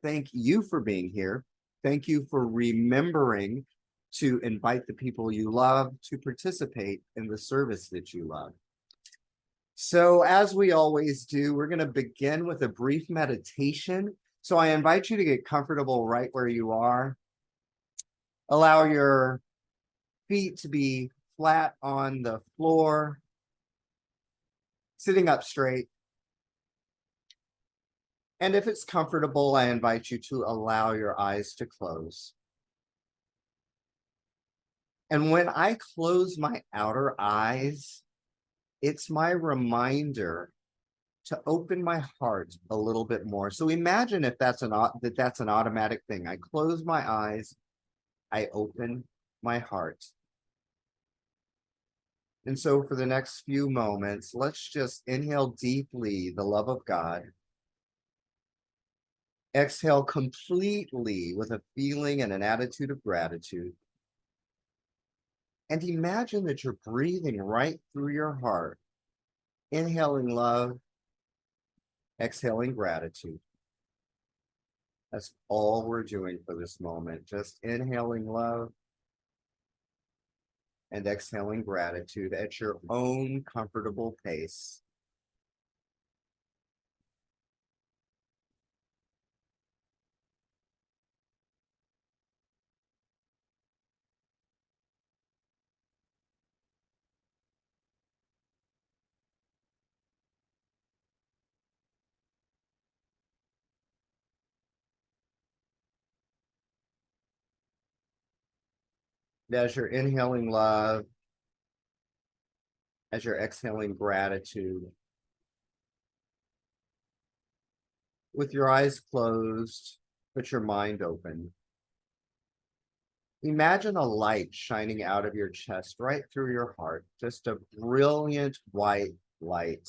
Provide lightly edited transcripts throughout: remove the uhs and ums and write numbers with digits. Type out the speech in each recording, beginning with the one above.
thank you for being here. Thank you for remembering to invite the people you love to participate in the service that you love. So, as we always do, we're going to begin with a brief meditation. So, I invite you to get comfortable right where you are. Allow your feet to be flat on the floor, sitting up straight. And if it's comfortable, I invite you to allow your eyes to close. And when I close my outer eyes, it's my reminder to open my heart a little bit more. So imagine if that's an automatic thing. I close my eyes, I open my heart. And so for the next few moments, let's just inhale deeply the love of God. Exhale completely with a feeling and an attitude of gratitude. And imagine that you're breathing right through your heart, inhaling love, exhaling gratitude. That's all we're doing for this moment. Just inhaling love and exhaling gratitude at your own comfortable pace. As you're inhaling love, as you're exhaling gratitude, with your eyes closed, but your mind open. Imagine a light shining out of your chest right through your heart, just a brilliant white light.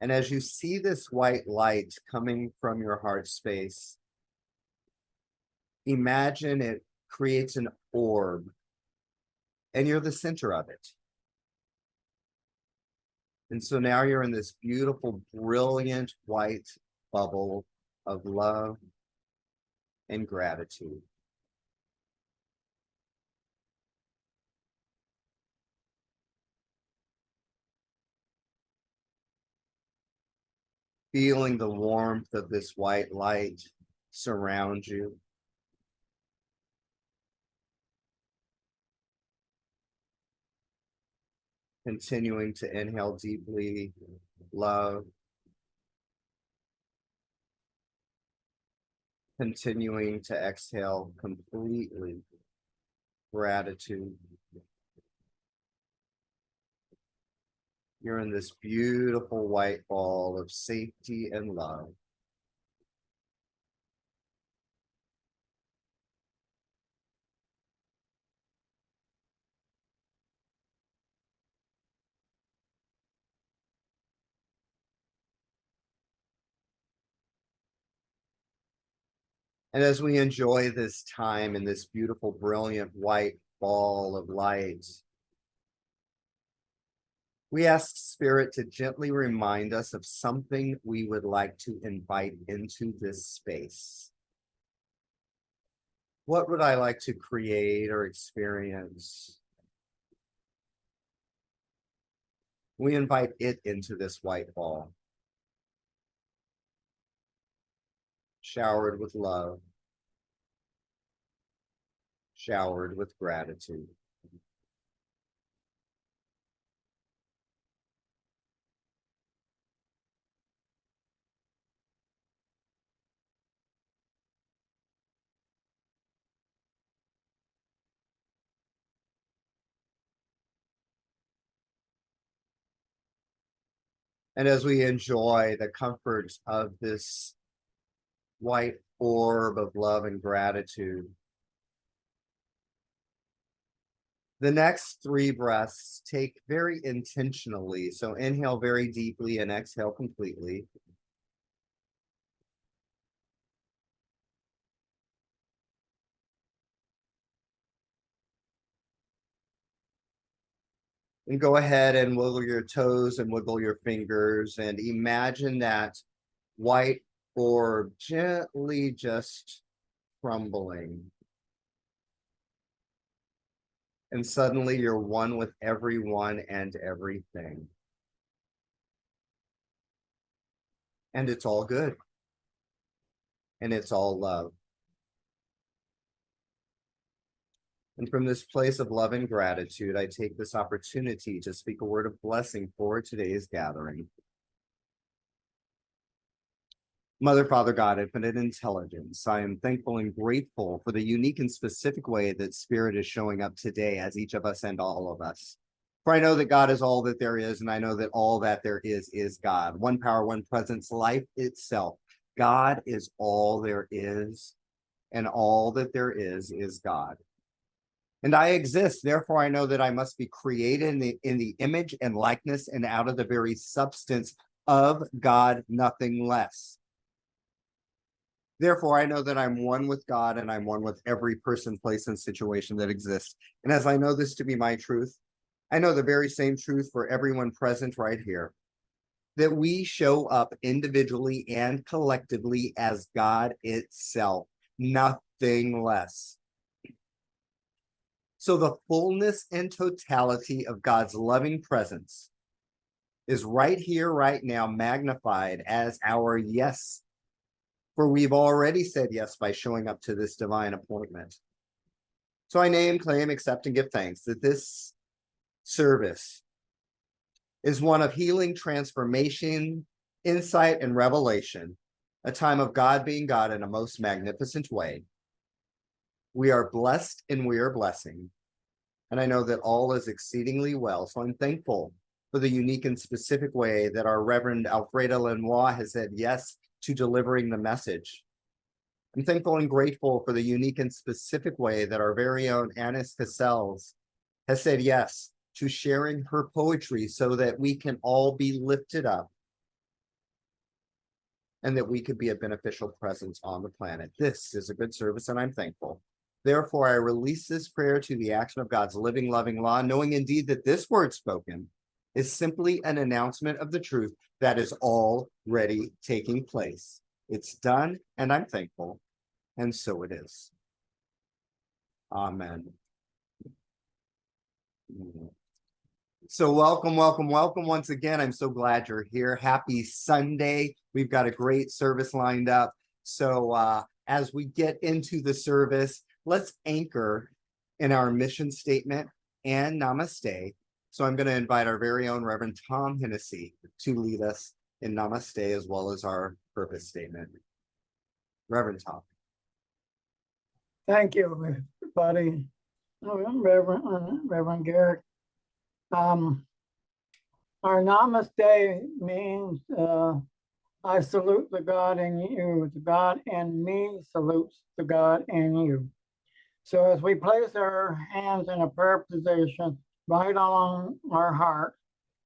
And as you see this white light coming from your heart space, imagine it creates an orb and you're the center of it. And so now you're in this beautiful, brilliant white bubble of love and gratitude. Feeling the warmth of this white light surround you. Continuing to inhale deeply, love. Continuing to exhale completely, gratitude. You're in this beautiful white ball of safety and love. And as we enjoy this time in this beautiful, brilliant white ball of light, we ask Spirit to gently remind us of something we would like to invite into this space. What would I like to create or experience? We invite it into this white ball, showered with love, showered with gratitude. And as we enjoy the comforts of this white orb of love and gratitude, the next 3 breaths take very intentionally. So inhale very deeply and exhale completely. And go ahead and wiggle your toes and wiggle your fingers and imagine that white orb gently just crumbling. And suddenly you're one with everyone and everything. And it's all good. And it's all love. And from this place of love and gratitude, I take this opportunity to speak a word of blessing for today's gathering. Mother, Father, God, infinite intelligence, I am thankful and grateful for the unique and specific way that Spirit is showing up today as each of us and all of us. For I know that God is all that there is, and I know that all that there is God. One power, one presence, life itself. God is all there is, and all that there is God. And I exist, therefore I know that I must be created in the image and likeness and out of the very substance of God, nothing less. Therefore, I know that I'm one with God and I'm one with every person, place, and situation that exists. And as I know this to be my truth, I know the very same truth for everyone present right here, that we show up individually and collectively as God itself, nothing less. So the fullness and totality of God's loving presence is right here, right now, magnified as our yes. For we've already said yes by showing up to this divine appointment. So I name, claim, accept, and give thanks that this service is one of healing, transformation, insight, and revelation, a time of God being God in a most magnificent way. We are blessed and we are blessing. And I know that all is exceedingly well. So I'm thankful for the unique and specific way that our Reverend Alfreda Lanoix has said yes to delivering the message. I'm thankful and grateful for the unique and specific way that our very own Annis Cassells has said yes to sharing her poetry so that we can all be lifted up and that we could be a beneficial presence on the planet. This is a good service and I'm thankful. Therefore, I release this prayer to the action of God's living, loving law, knowing indeed that this word spoken is simply an announcement of the truth that is already taking place. It's done, and I'm thankful, and so it is. Amen. So welcome once again. I'm so glad you're here. Happy Sunday. We've got a great service lined up. So as we get into the service, let's anchor in our mission statement and namaste. So I'm going to invite our very own Reverend Tom Hennessy to lead us in namaste as well as our purpose statement. Reverend Tom. Thank you, everybody. Reverend Garrett. Our namaste means I salute the God in you. The God in me salutes the God in you. So as we place our hands in a prayer position right along our heart,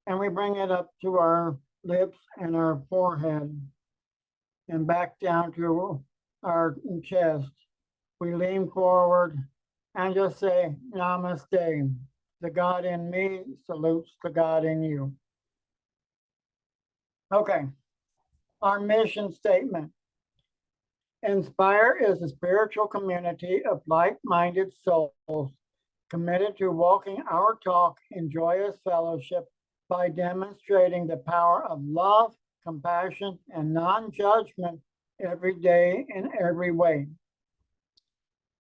and we bring it up to our lips and our forehead and back down to our chest, we lean forward and just say, Namaste. The God in me salutes the God in you. Okay, our mission statement. Inspire is a spiritual community of like-minded souls committed to walking our talk in joyous fellowship by demonstrating the power of love, compassion, and non-judgment every day in every way.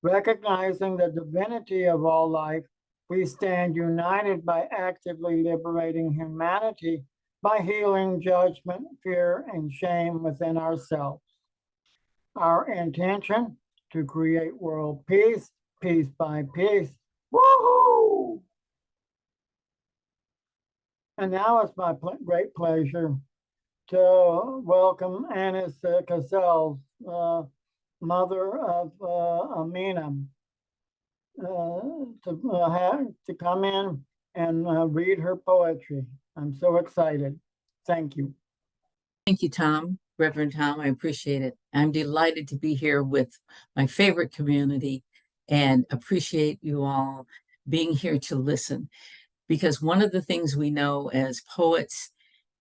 Recognizing the divinity of all life, we stand united by actively liberating humanity by healing judgment, fear, and shame within ourselves. Our intention to create world peace, piece by piece. Woohoo! And now it's my great pleasure to welcome Annis Cassells, mother of Amina, to come in and read her poetry. I'm so excited. Thank you. Thank you, Tom. Reverend Tom, I appreciate it. I'm delighted to be here with my favorite community and appreciate you all being here to listen. Because one of the things we know as poets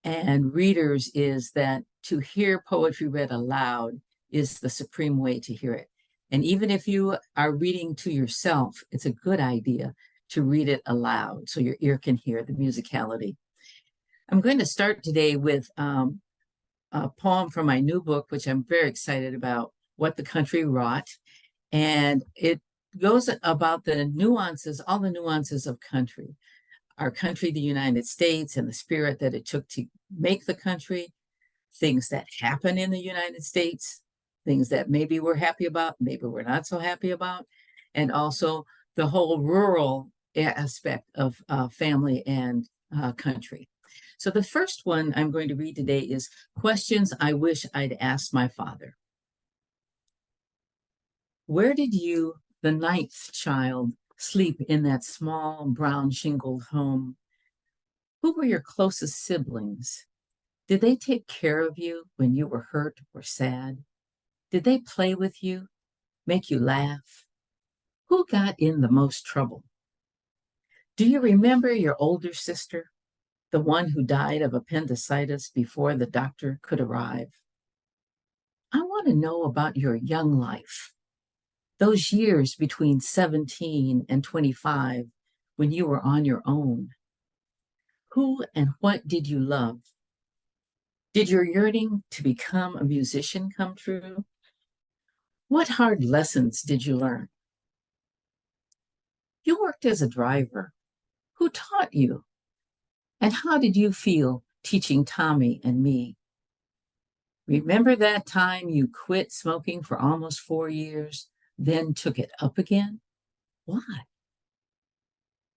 and readers is that to hear poetry read aloud is the supreme way to hear it. And even if you are reading to yourself, it's a good idea to read it aloud so your ear can hear the musicality. I'm going to start today with a poem from my new book, which I'm very excited about, What the Country Wrought. And it goes about the nuances, all the nuances of country. Our country, the United States, and the spirit that it took to make the country, things that happen in the United States, things that maybe we're happy about, maybe we're not so happy about, and also the whole rural aspect of family and country. So the first one I'm going to read today is Questions I Wish I'd Asked My Father. Where did you, the ninth child, sleep in that small brown shingled home? Who were your closest siblings? Did they take care of you when you were hurt or sad? Did they play with you, make you laugh? Who got in the most trouble? Do you remember your older sister, the one who died of appendicitis before the doctor could arrive? I want to know about your young life, those years between 17 and 25 when you were on your own. Who and what did you love? Did your yearning to become a musician come true? What hard lessons did you learn? You worked as a driver. Who taught you? And how did you feel teaching Tommy and me? Remember that time you quit smoking for almost 4 years, then took it up again? Why?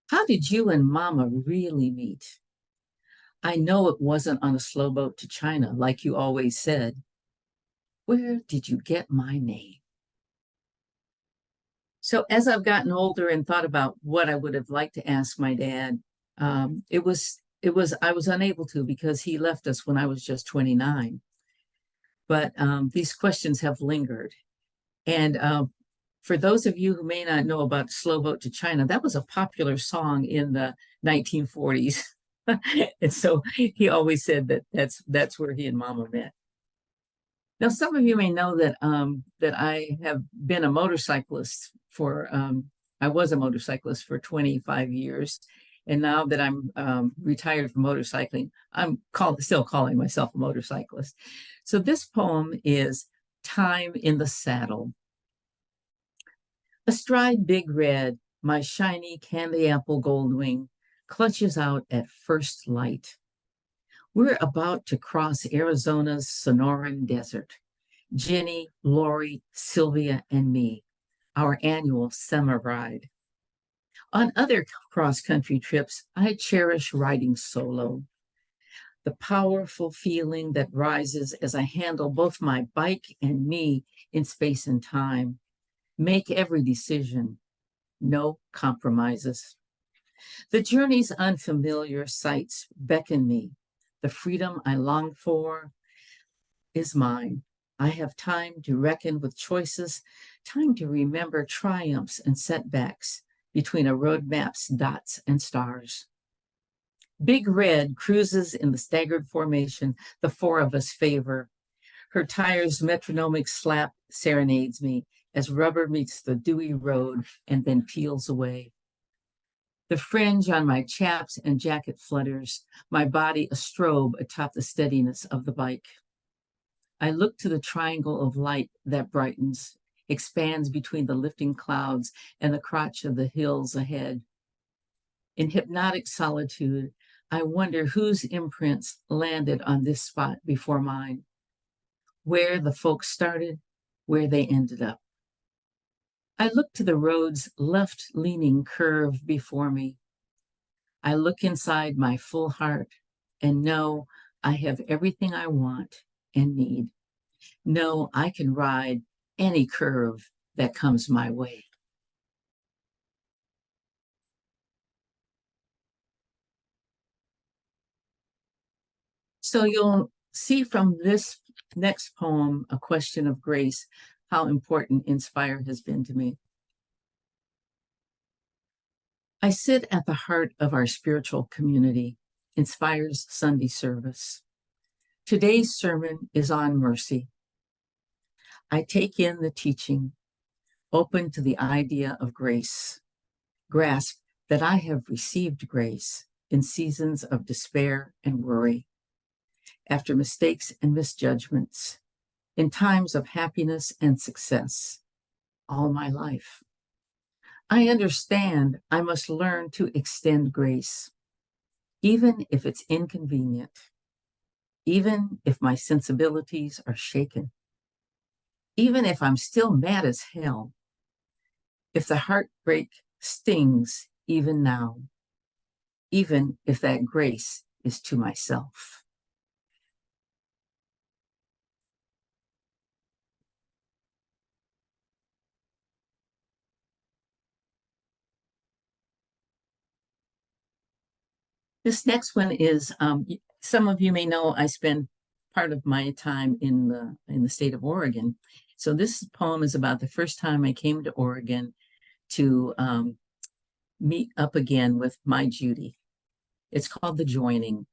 How did you and Mama really meet? I know it wasn't on a slow boat to China, like you always said. Where did you get my name? So as I've gotten older and thought about what I would have liked to ask my dad, I was unable to because he left us when I was just 29. But these questions have lingered. And for those of you who may not know about Slow Boat to China, that was a popular song in the 1940s. And so he always said that that's where he and Mama met. Now, some of you may know that that I have been a motorcyclist for, I was a motorcyclist for 25 years. And now that I'm retired from motorcycling, I'm still calling myself a motorcyclist. So this poem is Time in the Saddle. Astride Big Red, my shiny candy apple goldwing clutches out at first light. We're about to cross Arizona's Sonoran Desert. Jenny, Lori, Sylvia, and me, our annual summer ride. On other cross-country trips, I cherish riding solo. The powerful feeling that rises as I handle both my bike and me in space and time. Make every decision, no compromises. The journey's unfamiliar sights beckon me. The freedom I long for is mine. I have time to reckon with choices, time to remember triumphs and setbacks between a road map's dots and stars. Big Red cruises in the staggered formation the four of us favor. Her tire's metronomic slap serenades me as rubber meets the dewy road and then peels away. The fringe on my chaps and jacket flutters, my body a strobe atop the steadiness of the bike. I look to the triangle of light that brightens, expands between the lifting clouds and the crotch of the hills ahead. In hypnotic solitude, I wonder whose imprints landed on this spot before mine, where the folks started, where they ended up. I look to the road's left-leaning curve before me. I look inside my full heart and know I have everything I want and need. Know I can ride any curve that comes my way. So you'll see from this next poem, A Question of Grace, how important Inspire has been to me. I sit at the heart of our spiritual community, Inspire's Sunday service. Today's sermon is on mercy. I take in the teaching, open to the idea of grace, grasp that I have received grace in seasons of despair and worry, after mistakes and misjudgments, in times of happiness and success, all my life. I understand I must learn to extend grace, even if it's inconvenient, even if my sensibilities are shaken, even if I'm still mad as hell, if the heartbreak stings even now, even if that grace is to myself. This next one is, some of you may know I spend part of my time in the state of Oregon. So this poem is about the first time I came to Oregon to meet up again with my Judy. It's called The Joining.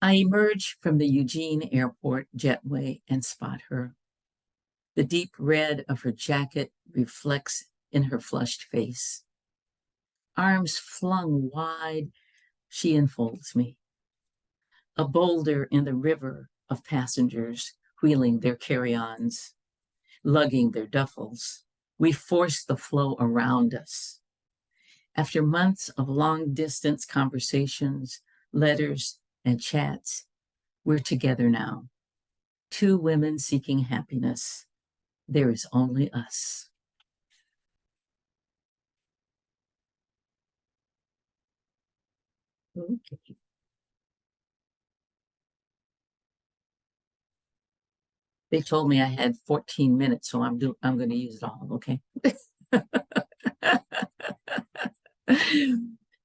I emerge from the Eugene Airport jetway and spot her. The deep red of her jacket reflects in her flushed face. Arms flung wide, she enfolds me. A boulder in the river of passengers wheeling their carry-ons, lugging their duffels. We force the flow around us. After months of long-distance conversations, letters, and chats, we're together now. Two women seeking happiness. There is only us. Okay. They told me I had 14 minutes, so I'm going to use it all, okay?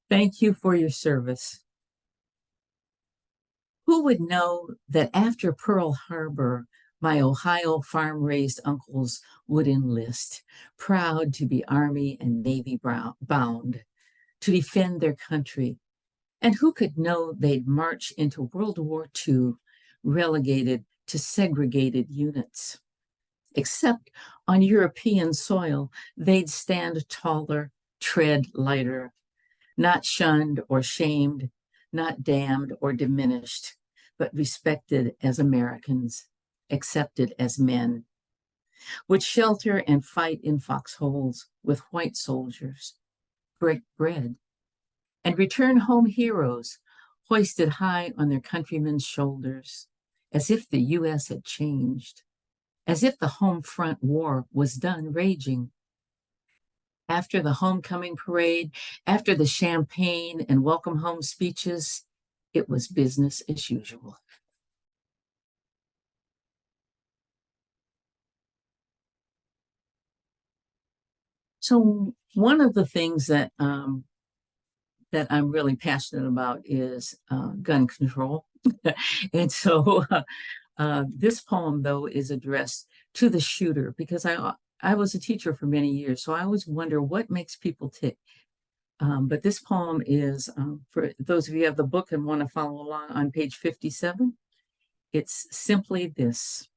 Thank you for your service. Who would know that after Pearl Harbor, my Ohio farm-raised uncles would enlist, proud to be Army and Navy bound, to defend their country. And who could know they'd march into World War II, relegated to segregated units? Except on European soil, they'd stand taller, tread lighter, not shunned or shamed, not damned or diminished, but respected as Americans, accepted as men, would shelter and fight in foxholes with white soldiers, break bread, and return home heroes, hoisted high on their countrymen's shoulders, as if the U.S. had changed, as if the home front war was done raging. After the homecoming parade, after the champagne and welcome home speeches, it was business as usual. So one of the things that that I'm really passionate about is gun control. And so this poem, though, is addressed to the shooter, because I was a teacher for many years, so I always wonder what makes people tick. But this poem is, for those of you who have the book and want to follow along, on page 57. It's simply this.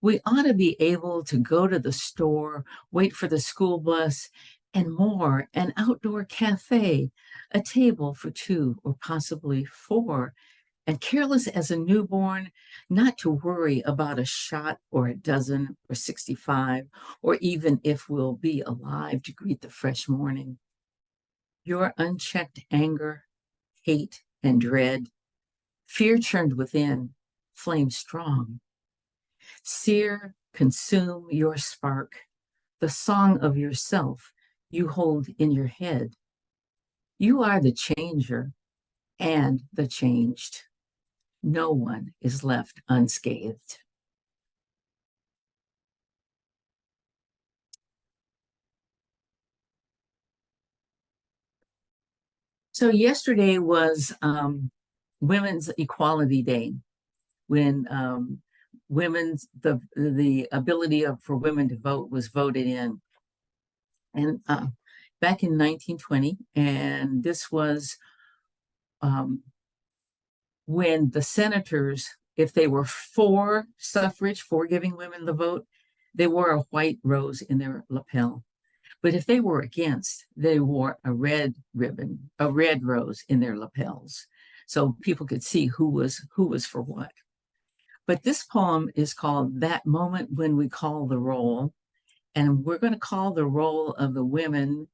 We ought to be able to go to the store, wait for the school bus, and more, an outdoor cafe, a table for two or possibly four, and careless as a newborn, not to worry about a shot or a dozen or 65, or even if we'll be alive to greet the fresh morning. Your unchecked anger, hate, and dread, fear churned within, flame strong. Sear, consume your spark, the song of yourself you hold in your head. You are the changer and the changed. No one is left unscathed. So yesterday was Women's Equality Day, when the ability for women to vote was voted in, and back in 1920, and this was when the senators, if they were for suffrage, for giving women the vote, they wore a white rose in their lapel. But if they were against, they wore a red ribbon, a red rose in their lapels, so people could see who was for what. But this poem is called That Moment When We Call the Roll, and we're going to call the roll of the women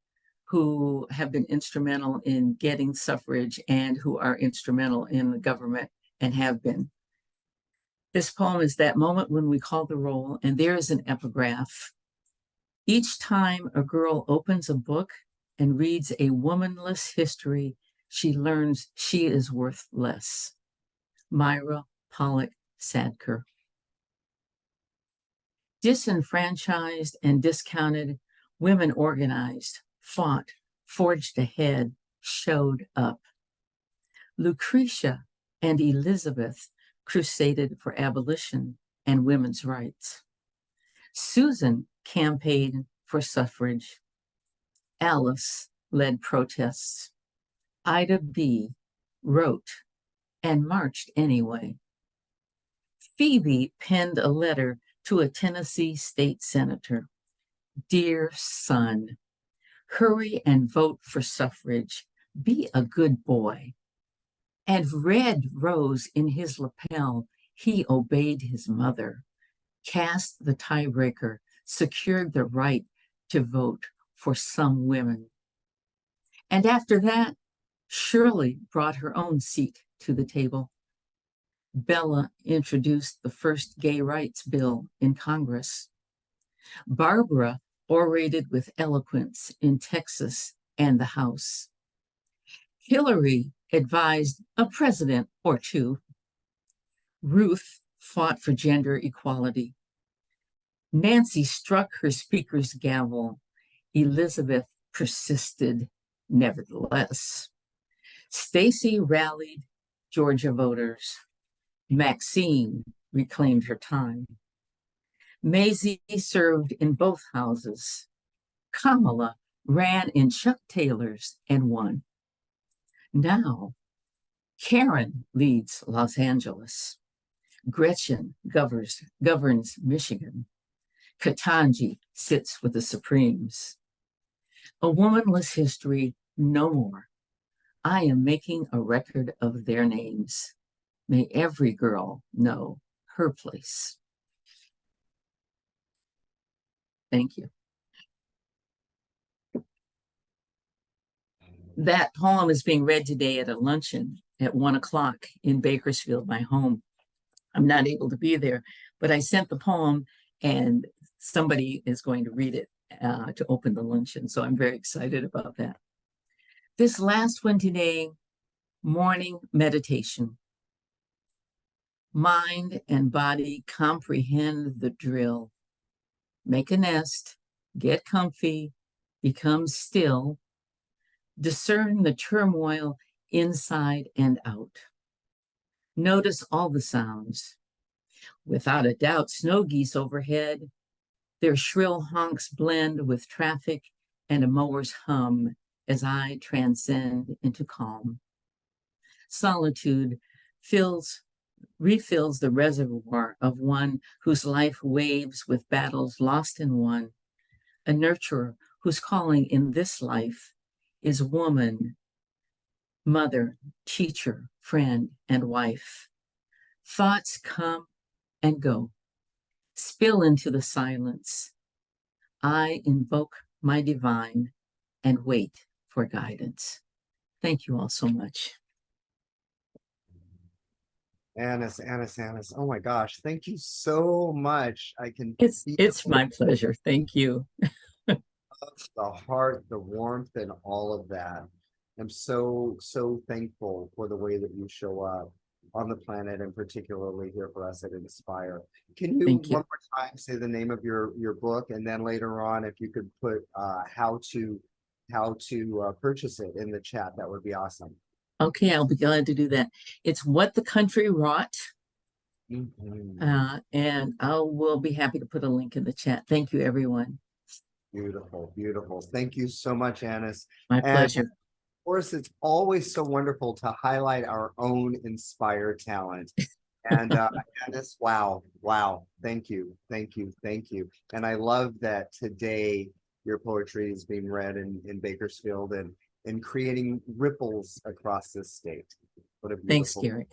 who have been instrumental in getting suffrage and who are instrumental in the government and have been. This poem is That Moment When We Call the Roll, and there is an epigraph. Each time a girl opens a book and reads a womanless history, she learns she is worth less. Myra Pollock Sadker. Disenfranchised and discounted, women organized, fought, forged ahead, showed up. Lucretia and Elizabeth crusaded for abolition and women's rights. Susan campaigned for suffrage. Alice led protests. Ida B. wrote and marched anyway. Phoebe penned a letter to a Tennessee state senator. Dear son, hurry and vote for suffrage. Be a good boy. And red rose in his lapel, he obeyed his mother, cast the tiebreaker, secured the right to vote for some women. And after that, Shirley brought her own seat to the table. Bella introduced the first gay rights bill in Congress. Barbara orated with eloquence in Texas and the House. Hillary advised a president or two. Ruth fought for gender equality. Nancy struck her speaker's gavel. Elizabeth persisted, nevertheless. Stacy rallied Georgia voters. Maxine reclaimed her time. Maisie served in both houses. Kamala ran in Chuck Taylor's and won. Now, Karen leads Los Angeles. Gretchen governs Michigan. Ketanji sits with the Supremes. A womanless history, no more. I am making a record of their names. May every girl know her place. Thank you. That poem is being read today at a luncheon at 1 o'clock in Bakersfield, my home. I'm not able to be there, but I sent the poem and somebody is going to read it to open the luncheon. So I'm very excited about that. This last one today, morning meditation. Mind and body comprehend the drill. Make a nest, get comfy, become still. Discern the turmoil inside and out. Notice all the sounds. Without a doubt, snow geese overhead. Their shrill honks blend with traffic and a mower's hum as I transcend into calm. Solitude refills the reservoir of one whose life waves with battles lost and won. A nurturer whose calling in this life is woman, mother, teacher, friend, and wife. Thoughts come and go, spill into the silence. I invoke my divine and wait for guidance. Thank you all so much. Annis. Oh my gosh, thank you so much. I can It's my pleasure. Thank you. The heart, the warmth, and all of that. I'm so thankful for the way that you show up on the planet, and particularly here for us at Inspire. Can you Thank you. one more time say the name of your book, and then later on, if you could put how to purchase it in the chat, that would be awesome. Okay, I'll be glad to do that. It's What the Country Wrought, Mhm. and I will be happy to put a link in the chat. Thank you, everyone. Beautiful. Thank you so much, Annis. My And pleasure. course, it's always so wonderful to highlight our own inspired talent. And Annis, wow, wow, thank you, thank you, thank you. And I love that today your poetry is being read in Bakersfield and creating ripples across this state. What a Thanks, beautiful, Garrick.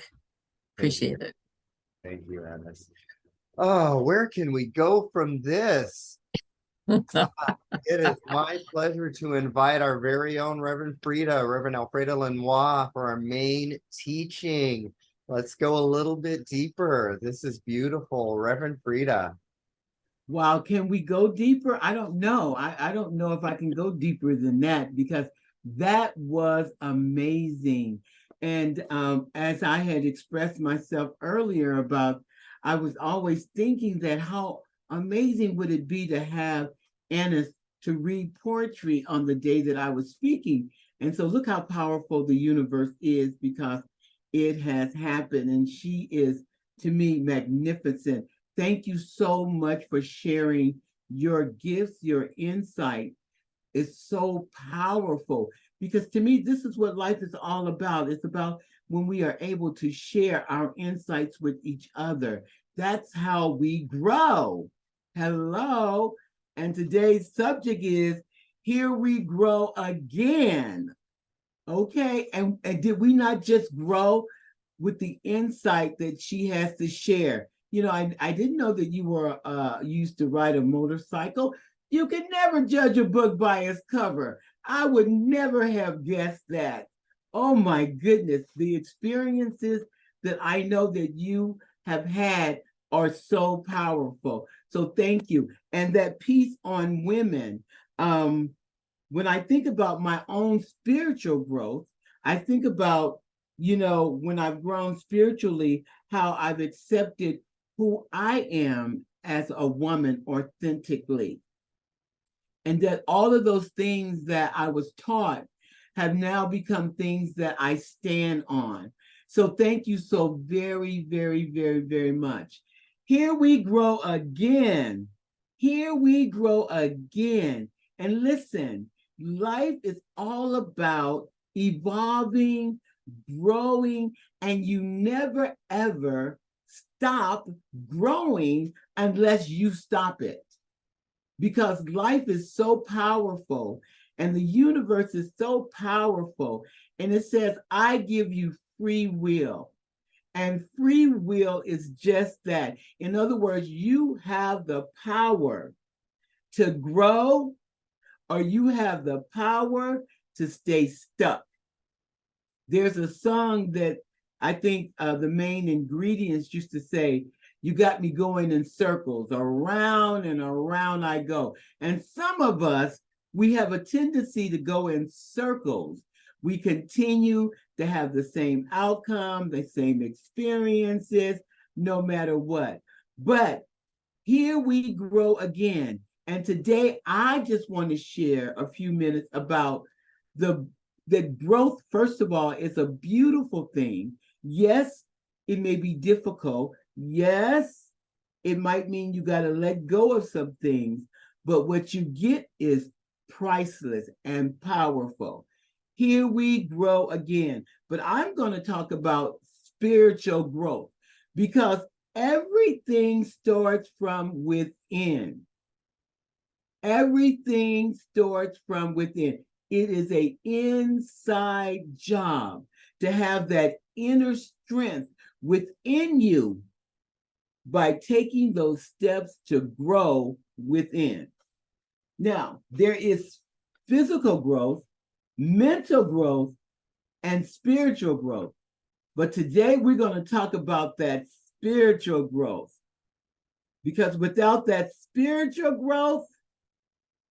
thank you, Appreciate it. thank you, Annis. Oh, where can we go from this? It is my pleasure to invite our very own Reverend Alfreda Lanoix, for our main teaching. Let's go a little bit deeper. This is beautiful. Reverend Frida. Wow, can we go deeper? I don't know. I don't know if I can go deeper than that, because that was amazing. And as I had expressed myself earlier about, I was always thinking that how amazing would it be to have Annis to read poetry on the day that I was speaking. And so look how powerful the universe is, because it has happened, and she is, to me, magnificent. Thank you so much for sharing your gifts, your insight. Is so powerful, because to me, this is what life is all about. It's about when we are able to share our insights with each other. That's how we grow. Hello. And today's subject is Here We Grow Again. Okay. And did we not just grow with the insight that she has to share? You know, I didn't know that you were used to ride a motorcycle. You can never judge a book by its cover. I would never have guessed that. Oh my goodness, the experiences that I know that you have had are so powerful. So thank you. And that piece on women, when I think about my own spiritual growth, I think about, you know, when I've grown spiritually, how I've accepted who I am as a woman authentically. And that all of those things that I was taught have now become things that I stand on. So thank you so very, very, very, very much. Here we grow again. Here we grow again. And listen, life is all about evolving, growing, and you never ever stop growing unless you stop it. Because life is so powerful and the universe is so powerful. And it says, I give you free will. And free will is just that. In other words, you have the power to grow, or you have the power to stay stuck. There's a song that I think the main ingredients used to say, you got me going in circles, around and around I go. And some of us, we have a tendency to go in circles. We continue to have the same outcome, the same experiences, no matter what. But here we grow again. And today, I just want to share a few minutes about the growth. First of all, is a beautiful thing. Yes, it may be difficult. Yes, it might mean you got to let go of some things, but what you get is priceless and powerful. Here we grow again. But I'm going to talk about spiritual growth, because everything starts from within. Everything starts from within. It is an inside job to have that inner strength within you by taking those steps to grow within. Now, there is physical growth, mental growth, and spiritual growth. But today we're going to talk about that spiritual growth. Because without that spiritual growth,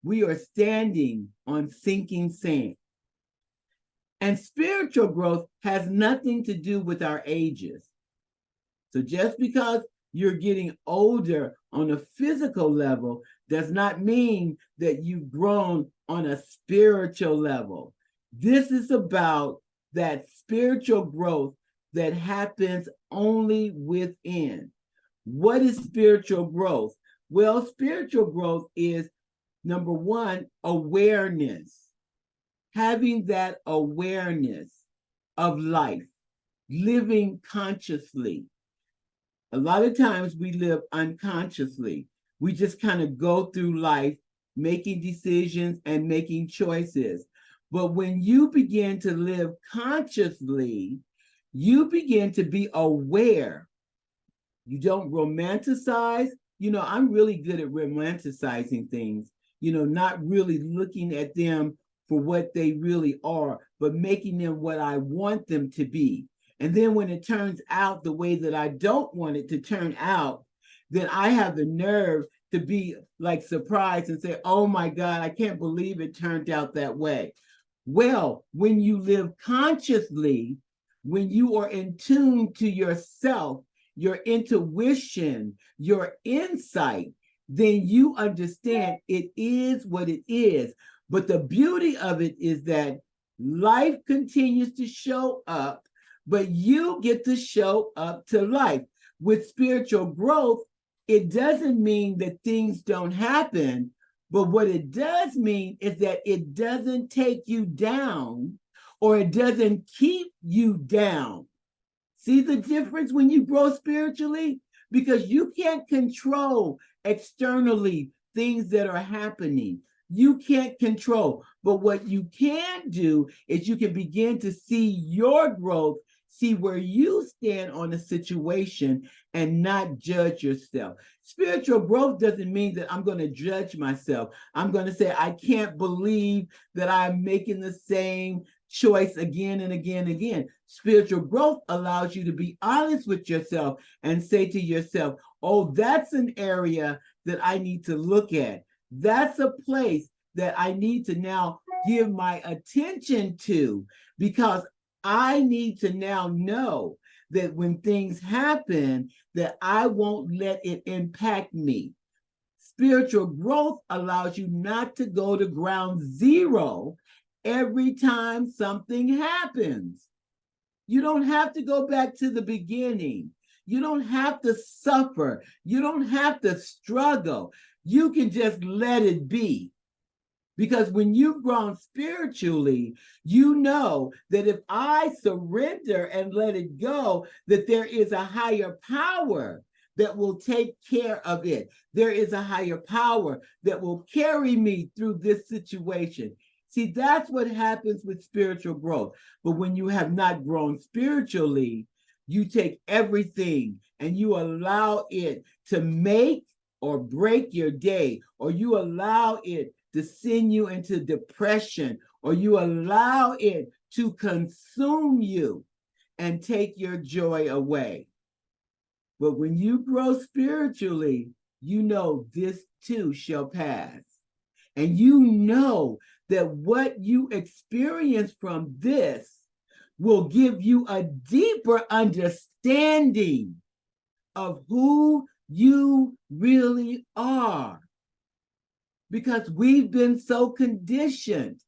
we are standing on sinking sand. And spiritual growth has nothing to do with our ages. So just because you're getting older on a physical level does not mean that you've grown on a spiritual level. This is about that spiritual growth that happens only within. What is spiritual growth? Well, spiritual growth is, number one, awareness. having that awareness of life, living consciously. A lot of times we live unconsciously. We just kind of go through life making decisions and making choices. But when you begin to live consciously, you begin to be aware. You don't romanticize. I'm really good at romanticizing things, not really looking at them for what they really are, but making them what I want them to be. And then when it turns out the way that I don't want it to turn out, then I have the nerve to be like surprised and say, oh my God, I can't believe it turned out that way. Well, when you live consciously, when you are in tune to yourself, your intuition, your insight, then you understand it is what it is. But the beauty of it is that life continues to show up, but you get to show up to life. With spiritual growth, it doesn't mean that things don't happen, but what it does mean is that it doesn't take you down, or it doesn't keep you down. See the difference when you grow spiritually? Because you can't control externally things that are happening. You can't control. But what you can do is you can begin to see your growth, see where you stand on a situation, and not judge yourself. Spiritual growth doesn't mean that I'm going to judge myself. I'm going to say, I can't believe that I'm making the same choice again and again and again. Spiritual growth allows you to be honest with yourself and say to yourself, oh, that's an area that I need to look at. That's a place that I need to now give my attention to, because I need to now know that when things happen, that I won't let it impact me. Spiritual growth allows you not to go to ground zero every time something happens. You don't have to go back to the beginning. You don't have to suffer. You don't have to struggle. You can just let it be. Because when you've grown spiritually, you know that if I surrender and let it go, that there is a higher power that will take care of it. There is a higher power that will carry me through this situation. See, that's what happens with spiritual growth. But when you have not grown spiritually, you take everything and you allow it to make or break your day, or you allow it to send you into depression, or you allow it to consume you and take your joy away. But when you grow spiritually, you know this too shall pass. And you know that what you experience from this will give you a deeper understanding of who you really are. Because we've been so conditioned.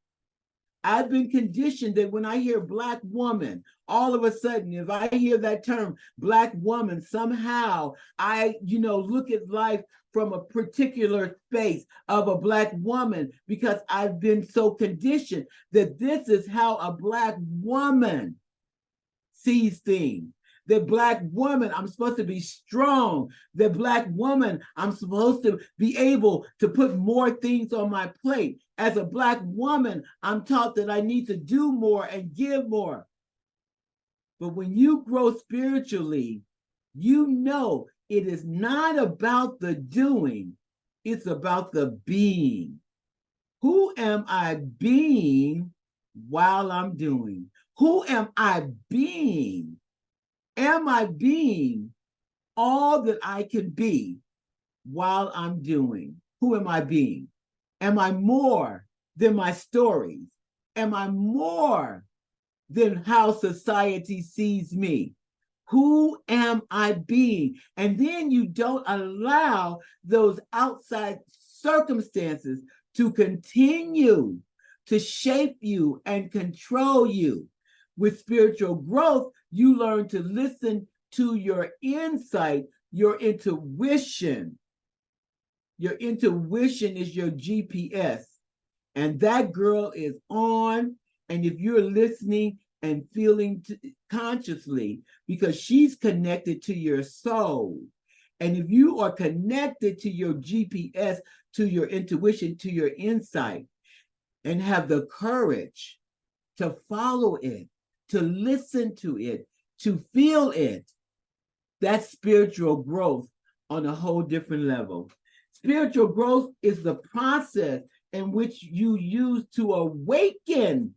I've been conditioned that when I hear Black woman, all of a sudden, if I hear that term Black woman, somehow I, look at life from a particular space of a Black woman, because I've been so conditioned that this is how a Black woman sees things. The Black woman, I'm supposed to be strong. The Black woman, I'm supposed to be able to put more things on my plate. As a Black woman, I'm taught that I need to do more and give more. But when you grow spiritually, you know it is not about the doing, it's about the being. Who am I being while I'm doing? Who am I being? Am I being all that I can be while I'm doing? Who am I being? Am I more than my stories? Am I more than how society sees me? Who am I being? And then you don't allow those outside circumstances to continue to shape you and control you. With spiritual growth, you learn to listen to your insight, your intuition. Your intuition is your GPS. And that girl is on And if you're listening and feeling consciously, because she's connected to your soul. And if you are connected to your GPS, to your intuition, to your insight, and have the courage to follow it, to listen to it, to feel it, that's spiritual growth on a whole different level. Spiritual growth is the process in which you use to awaken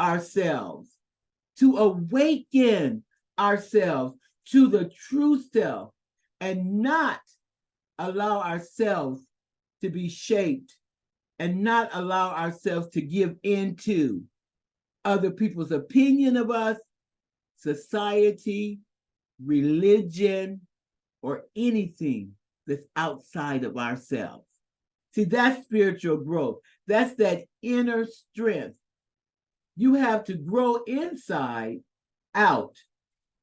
ourselves, to the true self, and not allow ourselves to be shaped, and not allow ourselves to give into other people's opinion of us, society, religion, or anything that's outside of ourselves. See, that's spiritual growth. That's that inner strength. You have to grow inside out.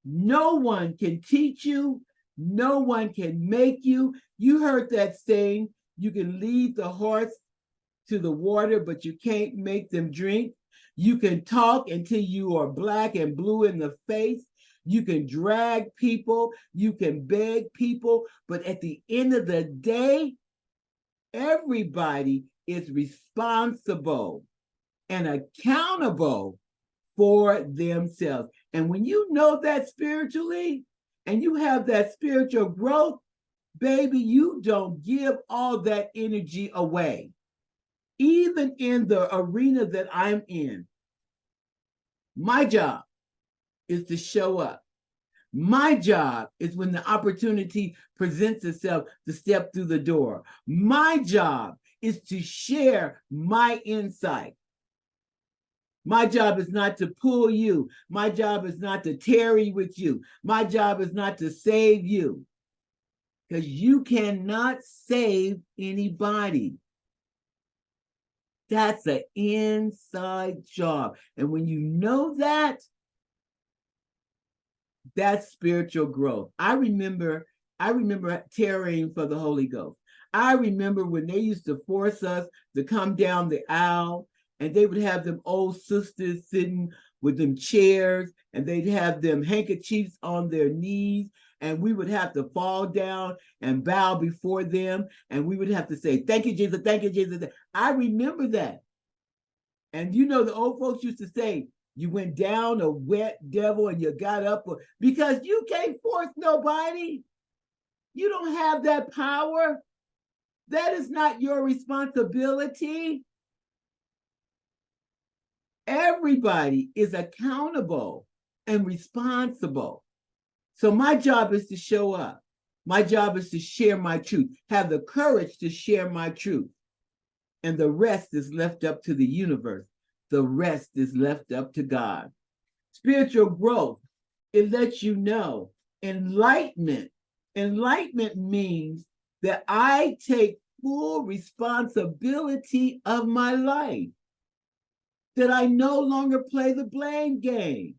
No one can teach you. No one can make you. You heard that saying, you can lead the horse to the water, but you can't make them drink. You can talk until you are black and blue in the face. You can drag people. You can beg people. But at the end of the day, everybody is responsible and accountable for themselves. And when you know that spiritually, and you have that spiritual growth, baby, you don't give all that energy away. Even in the arena that I'm in, my job is to show up. My job is when the opportunity presents itself to step through the door. My job is to share my insight. My job is not to pull you. My job is not to tarry with you. My job is not to save you, because you cannot save anybody. That's an inside job. And when you know that, that's spiritual growth. I remember tarrying for the Holy Ghost. I remember when they used to force us to come down the aisle, and they would have them old sisters sitting with them chairs, and they'd have them handkerchiefs on their knees, and we would have to fall down and bow before them, and we would have to say, thank you, Jesus, thank you, Jesus. I remember that. And you know, the old folks used to say, you went down a wet devil and you got up, because you can't force nobody. You don't have that power. That is not your responsibility. Everybody is accountable and responsible. So my job is to show up. My job is to share my truth, have the courage to share my truth. And the rest is left up to the universe. The rest is left up to God. Spiritual growth, it lets you know. Enlightenment. Enlightenment means that I take full responsibility of my life. That I no longer play the blame game.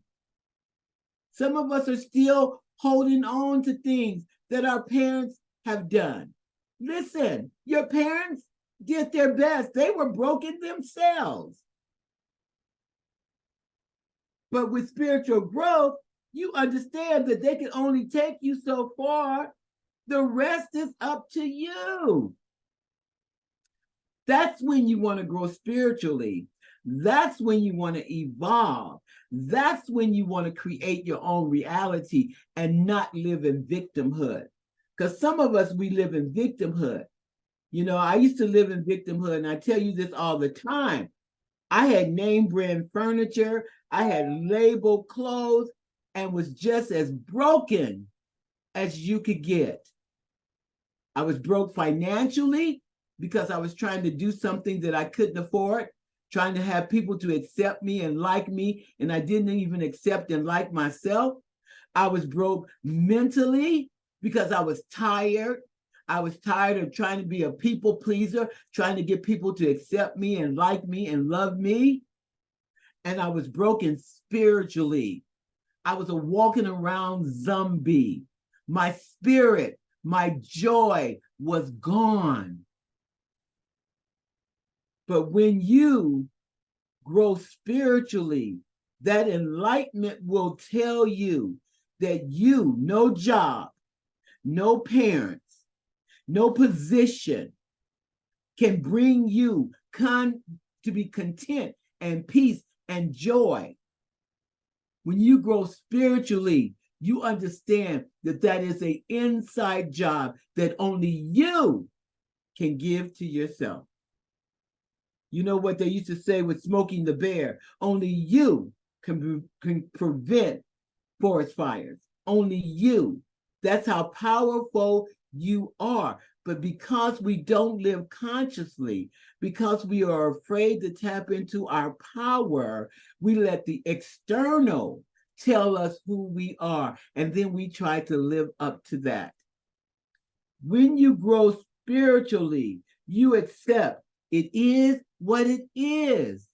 Some of us are still holding on to things that our parents have done. Listen, your parents did their best. They were broken themselves. But with spiritual growth, you understand that they can only take you so far. The rest is up to you. That's when you want to grow spiritually. That's when you want to evolve. That's when you want to create your own reality and not live in victimhood. Because some of us, we live in victimhood. You know, I used to live in victimhood, and I tell you this all the time. I had name brand furniture, I had labeled clothes, and was just as broken as you could get. I was broke financially because I was trying to do something that I couldn't afford, trying to have people to accept me and like me, and I didn't even accept and like myself. I was broke mentally because I was tired. I was tired of trying to be a people pleaser, trying to get people to accept me and like me and love me. And I was broken spiritually. I was a walking around zombie. My spirit, my joy was gone. But when you grow spiritually, that enlightenment will tell you that you, no job, no parents, no position can bring you to be content and peace and joy. When you grow spiritually, you understand that that is an inside job that only you can give to yourself. You know what they used to say with smoking the bear? Only you can prevent forest fires. Only you. That's how powerful you are. But because we don't live consciously, because we are afraid to tap into our power, we let the external tell us who we are, and then we try to live up to that. When you grow spiritually, you accept it is what it is.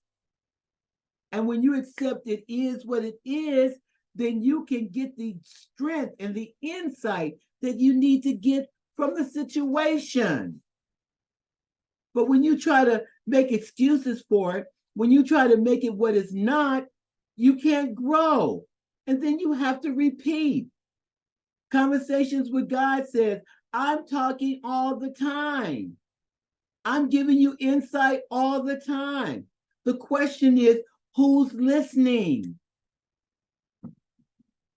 And when you accept it is what it is, then you can get the strength and the insight that you need to get from the situation. But when you try to make excuses for it, when you try to make it what it's not, you can't grow. And then you have to repeat. Conversations with God says, I'm talking all the time. I'm giving you insight all the time. The question is, who's listening?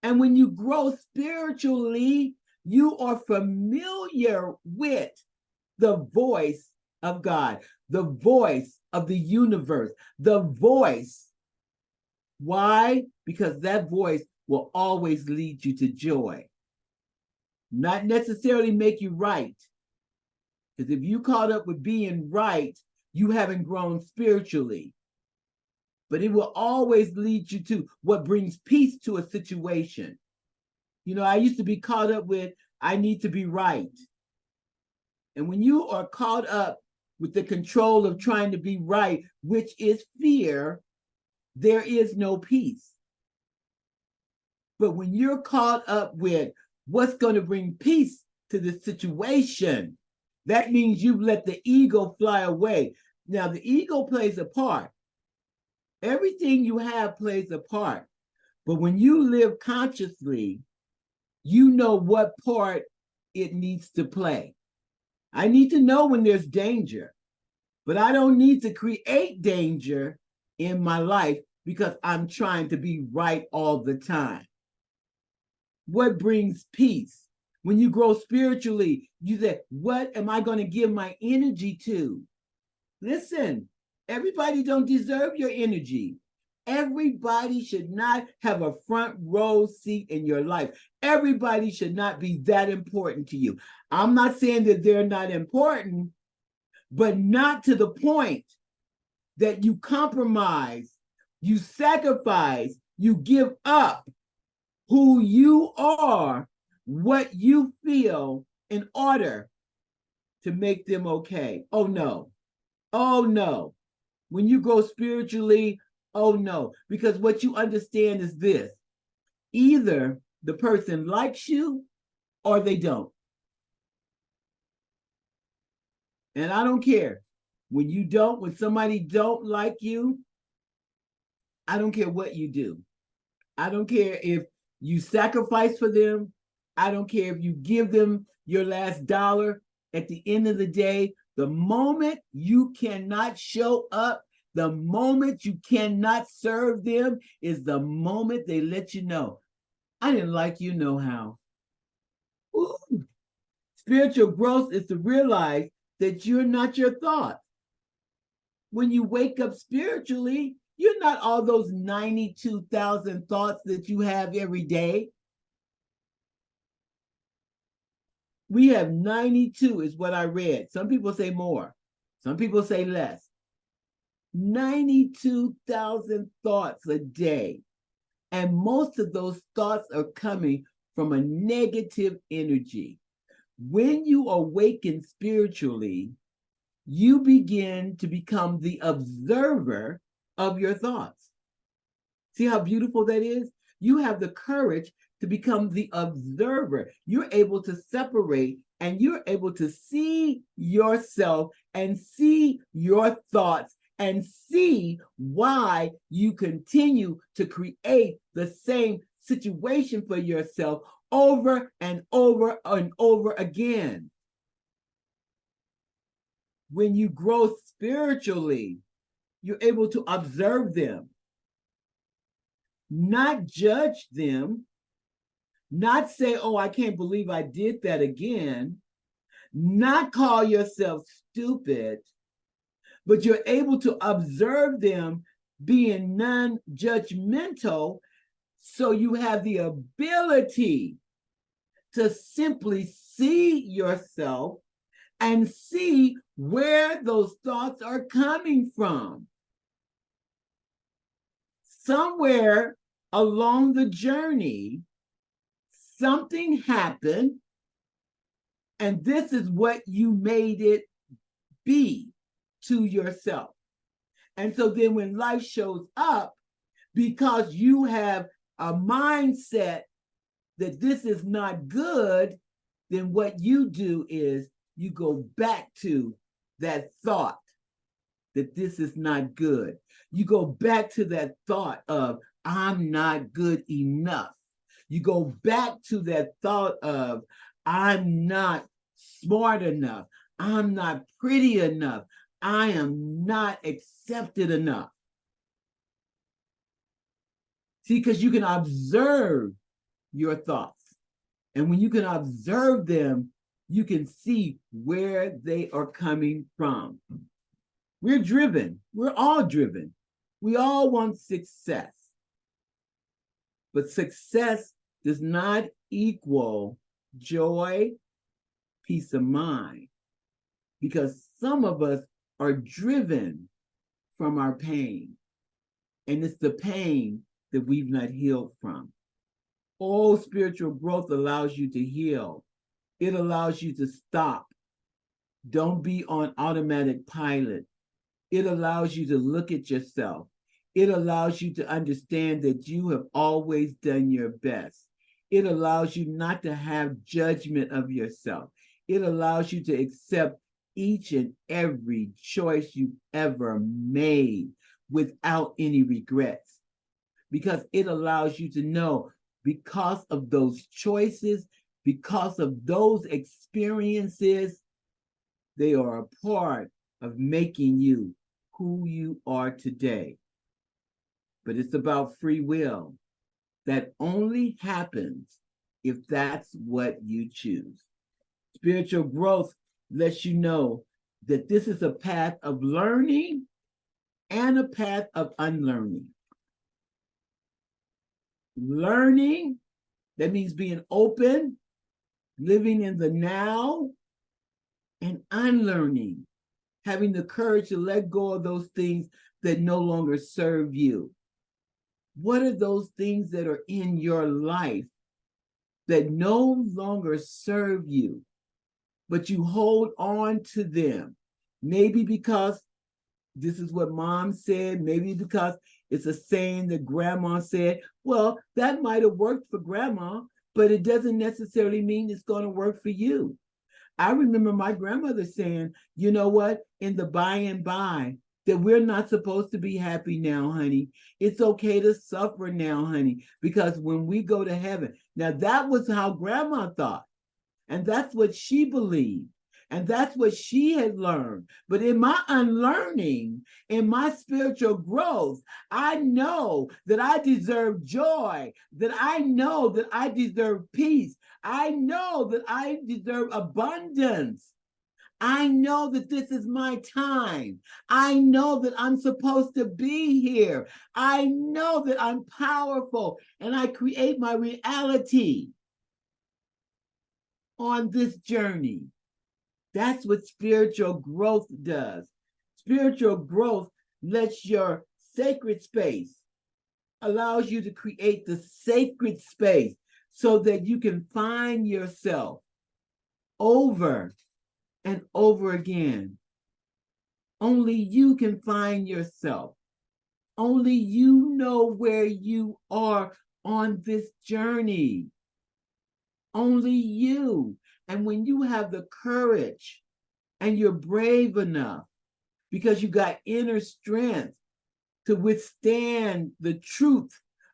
And when you grow spiritually, you are familiar with the voice of God, the voice of the universe, the voice. Why? Because that voice will always lead you to joy. Not necessarily make you right. Because if you caught up with being right, you haven't grown spiritually. But it will always lead you to what brings peace to a situation. You know, I used to be caught up with, I need to be right. And when you are caught up with the control of trying to be right, which is fear, there is no peace. But when you're caught up with what's going to bring peace to the situation, that means you've let the ego fly away. Now, the ego plays a part. Everything you have plays a part. But when you live consciously, you know what part it needs to play. I need to know when there's danger, but I don't need to create danger in my life because I'm trying to be right all the time. What brings peace? When you grow spiritually, you say, what am I going to give my energy to? Listen, everybody don't deserve your energy. Everybody should not have a front row seat in your life. Everybody should not be that important to you. I'm not saying that they're not important, but not to the point that you compromise, you sacrifice, you give up who you are, what you feel in order to make them okay. Oh no. Oh no. When you grow spiritually, oh no. Because what you understand is this. Either the person likes you or they don't. And I don't care. When somebody don't like you, I don't care what you do. I don't care if you sacrifice for them. I don't care if you give them your last dollar. At the end of the day, the moment you cannot show up, the moment you cannot serve them is the moment they let you know, I didn't like you no how. Ooh. Spiritual growth is to realize that you're not your thoughts. When you wake up spiritually, you're not all those 92,000 thoughts that you have every day. We have 92 is what I read. Some people say more. Some people say less. 92,000 thoughts a day. And most of those thoughts are coming from a negative energy. When you awaken spiritually, you begin to become the observer of your thoughts. See how beautiful that is? You have the courage to become the observer. You're able to separate and you're able to see yourself and see your thoughts and see why you continue to create the same situation for yourself over and over and over again. When you grow spiritually, you're able to observe them, not judge them, not say, oh, I can't believe I did that again, not call yourself stupid, but you're able to observe them being non-judgmental, so you have the ability to simply see yourself and see where those thoughts are coming from. Somewhere along the journey, something happened, and this is what you made it be to yourself. And so then when life shows up, because you have a mindset that this is not good, then what you do is you go back to that thought that this is not good. You go back to that thought of, I'm not good enough. You go back to that thought of, I'm not smart enough. I'm not pretty enough. I am not accepted enough. See, because you can observe your thoughts. And when you can observe them, you can see where they are coming from. We're driven. We're all driven. We all want success. But success does not equal joy, peace of mind, because some of us are driven from our pain. And it's the pain that we've not healed from. All spiritual growth allows you to heal. It allows you to stop. Don't be on automatic pilot. It allows you to look at yourself. It allows you to understand that you have always done your best. It allows you not to have judgment of yourself. It allows you to accept each and every choice you've ever made without any regrets. Because it allows you to know, because of those choices, because of those experiences, they are a part of making you who you are today. But it's about free will. That only happens if that's what you choose. Spiritual growth lets you know that this is a path of learning and a path of unlearning. Learning, that means being open, living in the now, and unlearning, having the courage to let go of those things that no longer serve you. What are those things that are in your life that no longer serve you, but you hold on to them? Maybe because this is what mom said, maybe because it's a saying that grandma said. Well, that might have worked for grandma, but it doesn't necessarily mean it's going to work for you. I remember my grandmother saying, you know what, in the by and by, that we're not supposed to be happy now, honey. It's okay to suffer now, honey, because when we go to heaven. Now, that was how grandma thought, and that's what she believed, and that's what she had learned. But in my unlearning, in my spiritual growth, I know that I deserve joy, that I know that I deserve peace. I know that I deserve abundance. I know that this is my time. I know that I'm supposed to be here. I know that I'm powerful and I create my reality on this journey. That's what spiritual growth does. Spiritual growth lets your sacred space, allows you to create the sacred space so that you can find yourself over and over again. Only you can find yourself. Only you know where you are on this journey. Only you. And when you have the courage and you're brave enough because you got inner strength to withstand the truth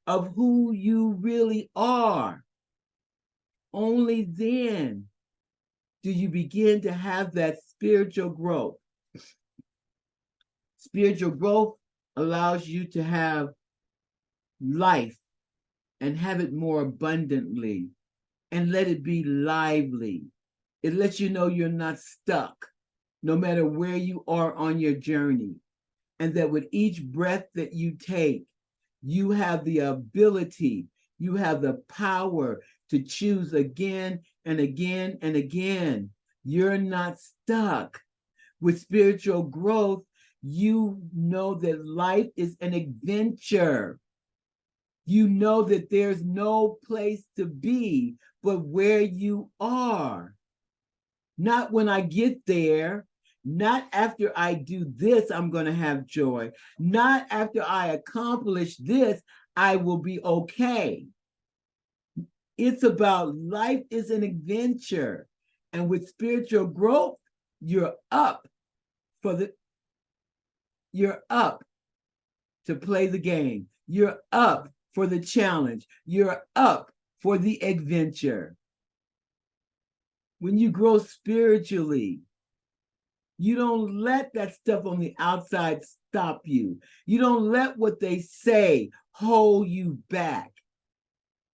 of who you really are. Only then do you begin to have that spiritual growth. Spiritual growth allows you to have life and have it more abundantly and let it be lively. It lets you know you're not stuck, no matter where you are on your journey. And that with each breath that you take, you have the ability, you have the power to choose again and again and again. You're not stuck. With spiritual growth, you know that life is an adventure. You know that there's no place to be but where you are. Not when I get there, not after I do this, I'm going to have joy. Not after I accomplish this, I will be okay. It's about life is an adventure. And with spiritual growth, you're up to play the game. You're up for the challenge. You're up for the adventure. When you grow spiritually, you don't let that stuff on the outside stop you. You don't let what they say hold you back,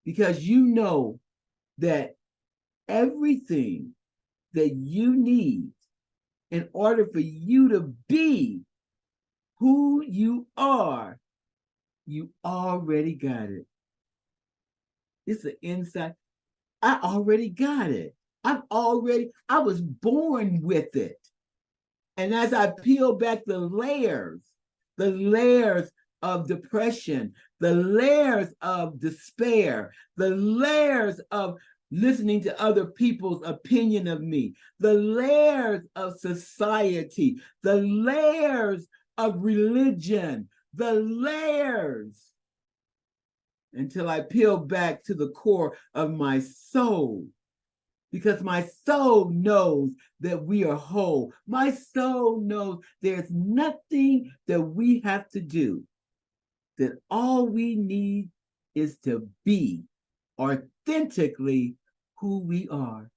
because you know that everything that you need in order for you to be who you are, you already got it. It's an insight. I already got it. I was born with it. And as I peel back the layers of depression, the layers of despair, the layers of listening to other people's opinion of me, the layers of society, the layers of religion, the layers, until I peel back to the core of my soul. Because my soul knows that we are whole. My soul knows there's nothing that we have to do. That all we need is to be authentically who we are.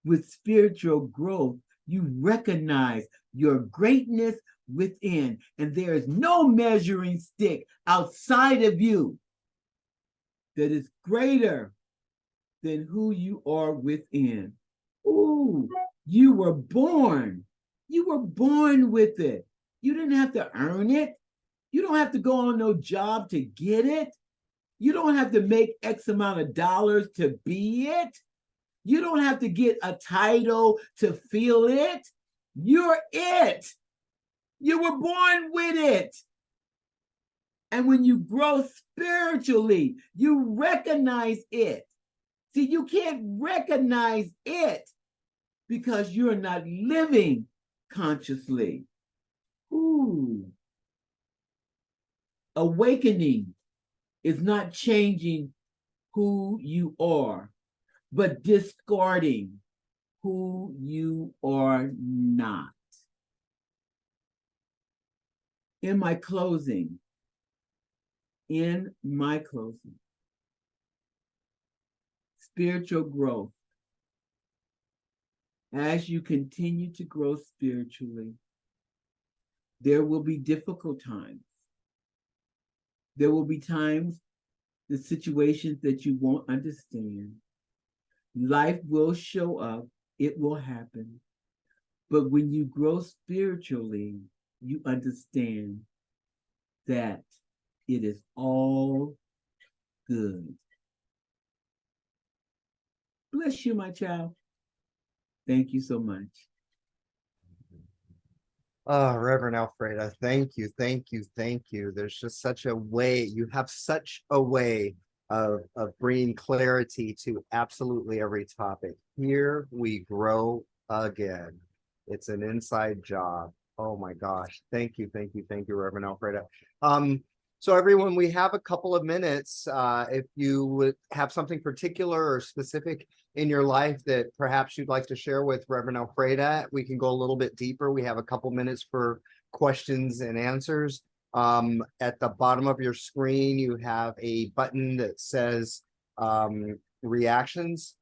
With spiritual growth, you recognize your greatness within, and there is no measuring stick outside of you that is greater than who you are within. Ooh, you were born. You were born with it. You didn't have to earn it. You don't have to go on no job to get it. You don't have to make X amount of dollars to be it. You don't have to get a title to feel it. You're it. You were born with it. And when you grow spiritually, you recognize it. See, you can't recognize it because you're not living consciously. Ooh. Awakening is not changing who you are, but discarding who you are not. In my closing, spiritual growth. As you continue to grow spiritually, there will be difficult times. There will be times, the situations that you won't understand. Life will show up. It will happen. But when you grow spiritually, you understand that it is all good. Bless you, my child. Thank you so much. Oh, Reverend Alfreda, thank you, thank you, thank you. There's just such a way, you have such a way of bringing clarity to absolutely every topic. Here we grow again. It's an inside job. Oh my gosh. Thank you, thank you, thank you, Reverend Alfreda. So everyone, we have a couple of minutes. If you would have something particular or specific in your life that perhaps you'd like to share with Reverend Alfreda, we can go a little bit deeper. We have a couple minutes for questions and answers. At the bottom of your screen, you have a button that says reactions.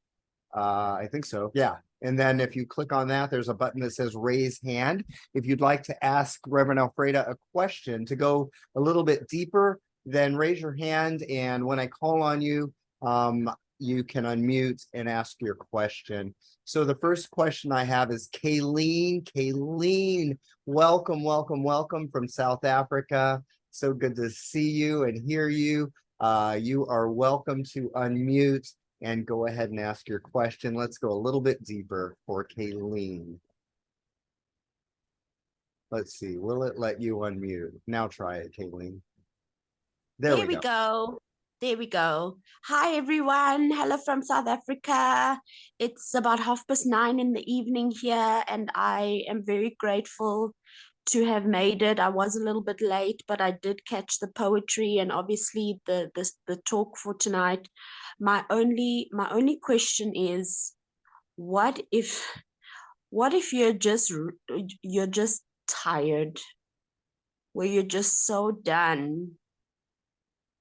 I think so. Yeah. And then if you click on that, there's a button that says raise hand. If you'd like to ask Reverend Alfreda a question to go a little bit deeper, then raise your hand. And when I call on you, you can unmute and ask your question. So the first question I have is Kayleen. Kayleen, welcome, welcome, welcome from South Africa. So good to see you and hear you. You are welcome to unmute and go ahead and ask your question. Let's go a little bit deeper for Kayleen. Let's see, will it let you unmute? Now try it, Kayleen. There we go. There we go. Hi, everyone. Hello from South Africa. It's about 9:30 in the evening here, and I am very grateful to have made it. I was a little bit late, but I did catch the poetry and obviously the talk for tonight. My only question is, what if you're just tired, where you're just so done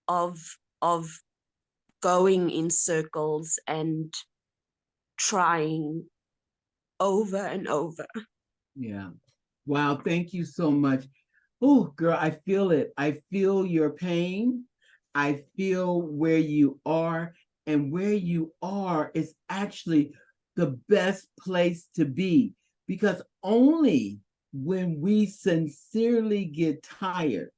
of going in circles and trying over and over. Yeah. Wow. Thank you so much. Oh, girl, I feel it. I feel your pain. I feel where you are, and where you are is actually the best place to be, because only when we sincerely get tired,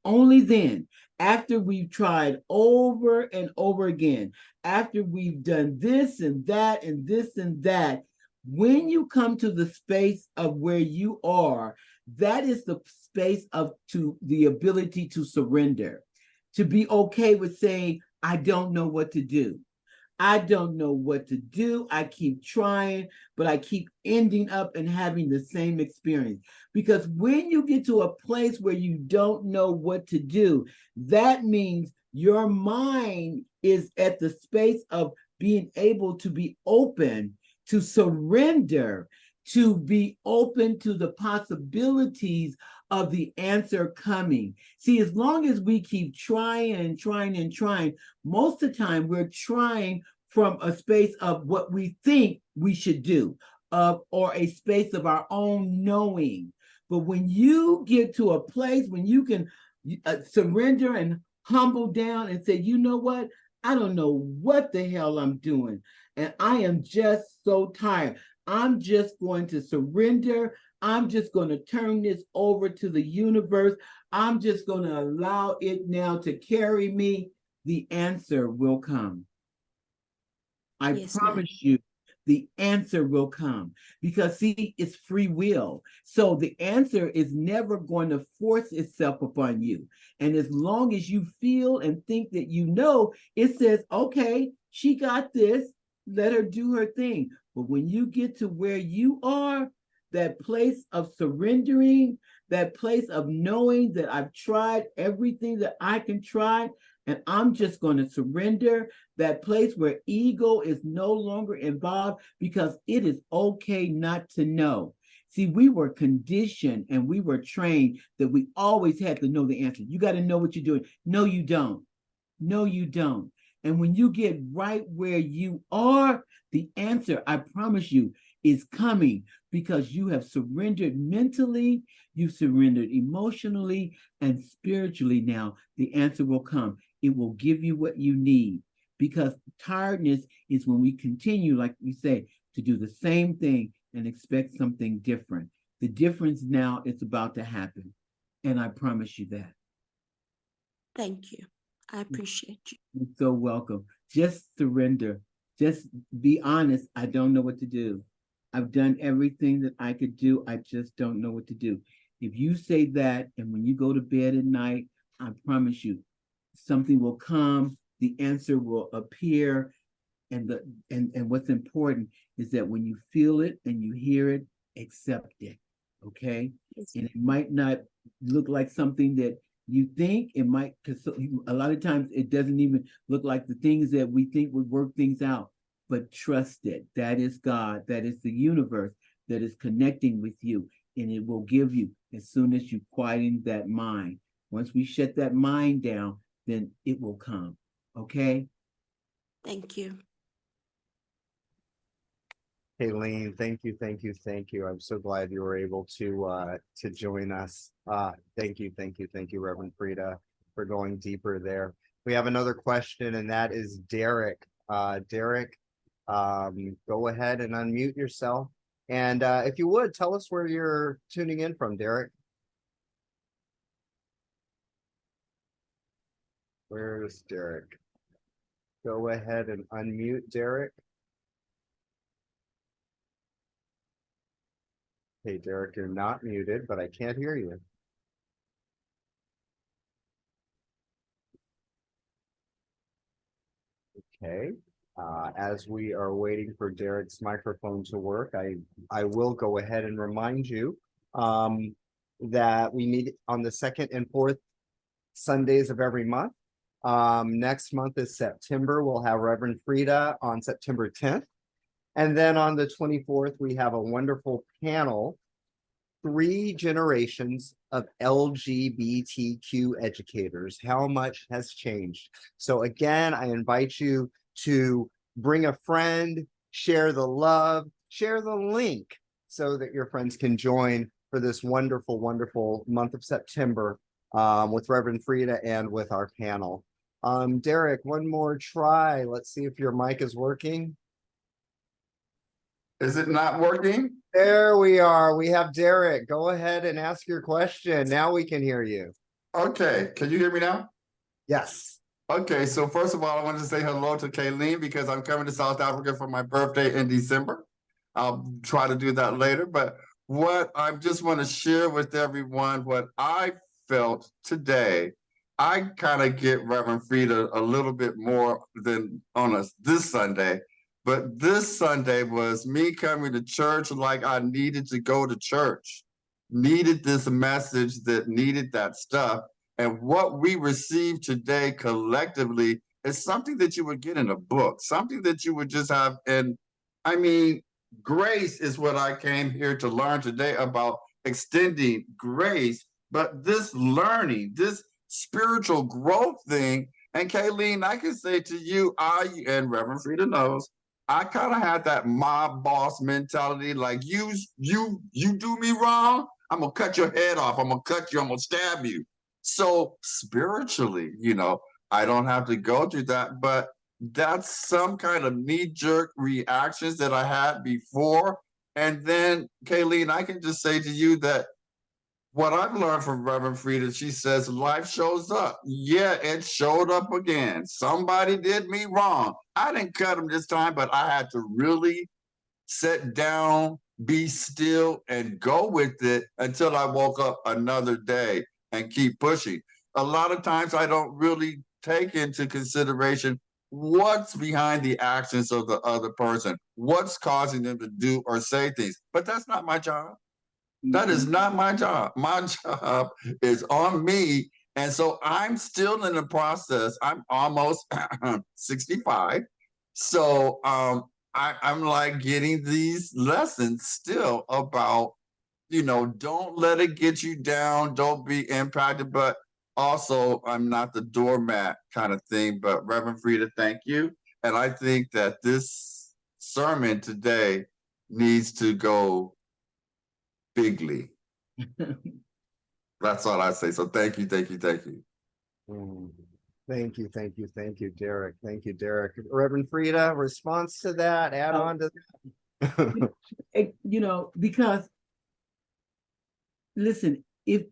only then, after we've tried over and over again, after we've done this and that and this and that, when you come to the space of where you are, that is the space of the ability to surrender, to be okay with saying, I don't know what to do. I don't know what to do. I keep trying, but I keep ending up and having the same experience. Because when you get to a place where you don't know what to do, that means your mind is at the space of being able to be open, to surrender, to be open to the possibilities of the answer coming. See, as long as we keep trying and trying and trying, most of the time we're trying from a space of what we think we should do, or a space of our own knowing. But when you get to a place when you can surrender and humble down and say, you know what? I don't know what the hell I'm doing. And I am just so tired. I'm just going to surrender. I'm just going to turn this over to the universe. I'm just going to allow it now to carry me. The answer will come. I promise you, the answer will come. Because see, it's free will. So the answer is never going to force itself upon you. And as long as you feel and think that you know, it says, okay, she got this. Let her do her thing. But when you get to where you are, that place of surrendering, that place of knowing that I've tried everything that I can try, and I'm just going to surrender, that place where ego is no longer involved, because it is okay not to know. See, we were conditioned and we were trained that we always had to know the answer. You got to know what you're doing. No, you don't. No, you don't. And when you get right where you are, the answer, I promise you, is coming, because you have surrendered mentally, you've surrendered emotionally, and spiritually. Now the answer will come. It will give you what you need, because tiredness is when we continue, like we say, to do the same thing and expect something different. The difference now is about to happen. And I promise you that. Thank you. I appreciate you. You're so welcome. Just surrender. Just be honest. I don't know what to do. I've done everything that I could do. I just don't know what to do. If you say that, and when you go to bed at night, I promise you, something will come, the answer will appear. And what's important is that when you feel it and you hear it, accept it. Okay? Yes. And it might not look like something that you think it might, because a lot of times it doesn't even look like the things that we think would work things out. But trust it. That is God. That is the universe that is connecting with you. and it will give you as soon as you quieten that mind. Once we shut that mind down, then it will come. Okay? Thank you. Kayleen, thank you, thank you, thank you. I'm so glad you were able to join us. Thank you, thank you, thank you, Reverend Frida, for going deeper there. We have another question, and that is Derek. Derek, go ahead and unmute yourself. And if you would, tell us where you're tuning in from, Derek. Where's Derek? Go ahead and unmute Derek. Hey, Derek, you're not muted, but I can't hear you. Okay. As we are waiting for Derek's microphone to work, I will go ahead and remind you that we meet on the 2nd and 4th Sundays of every month. Next month is September. We'll have Reverend Frida on September 10th. And then on the 24th, we have a wonderful panel, 3 generations of LGBTQ educators. How much has changed? So again, I invite you to bring a friend, share the love, share the link so that your friends can join for this wonderful, wonderful month of September with Reverend Frida and with our panel. Derek, one more try. Let's see if your mic is working. Is it not working? There we are. We have Derek. Go ahead and ask your question. Now we can hear you. Okay, can you hear me now? Yes. Okay, so first of all, I wanted to say hello to Kayleen because I'm coming to South Africa for my birthday in December. I'll try to do that later, but what I just want to share with everyone, what I felt today, I kind of get Reverend Frida a little bit more than on this Sunday. But this Sunday was me coming to church like I needed to go to church, needed this message that needed that stuff. And what we received today collectively is something that you would get in a book, something that you would just have. And I mean, grace is what I came here to learn today about, extending grace. But this learning, this spiritual growth thing, and Kayleen, I can say to you, and Reverend Frida knows, I kind of had that mob boss mentality, like you do me wrong, I'm gonna cut your head off, I'm gonna stab you. So spiritually, I don't have to go through that, but that's some kind of knee-jerk reactions that I had before. And then, Kayleen, I can just say to you that what I've learned from Reverend Frida, she says life shows up. Yeah, it showed up again. Somebody did me wrong. I didn't cut them this time, but I had to really sit down, be still, and go with it until I woke up another day and keep pushing. A lot of times I don't really take into consideration what's behind the actions of the other person, what's causing them to do or say things. But that's not my job. That is not my job. My job is on me. And so I'm still in the process. I'm almost 65. So I'm like getting these lessons still about, don't let it get you down. Don't be impacted. But also, I'm not the doormat kind of thing. But Reverend Frida, thank you. And I think that this sermon today needs to go bigly. That's all I say. So thank you, thank you, thank you. Thank you, thank you, thank you, Derek. Thank you, Derek. Reverend Frida, response to that, add on to that. Because listen, if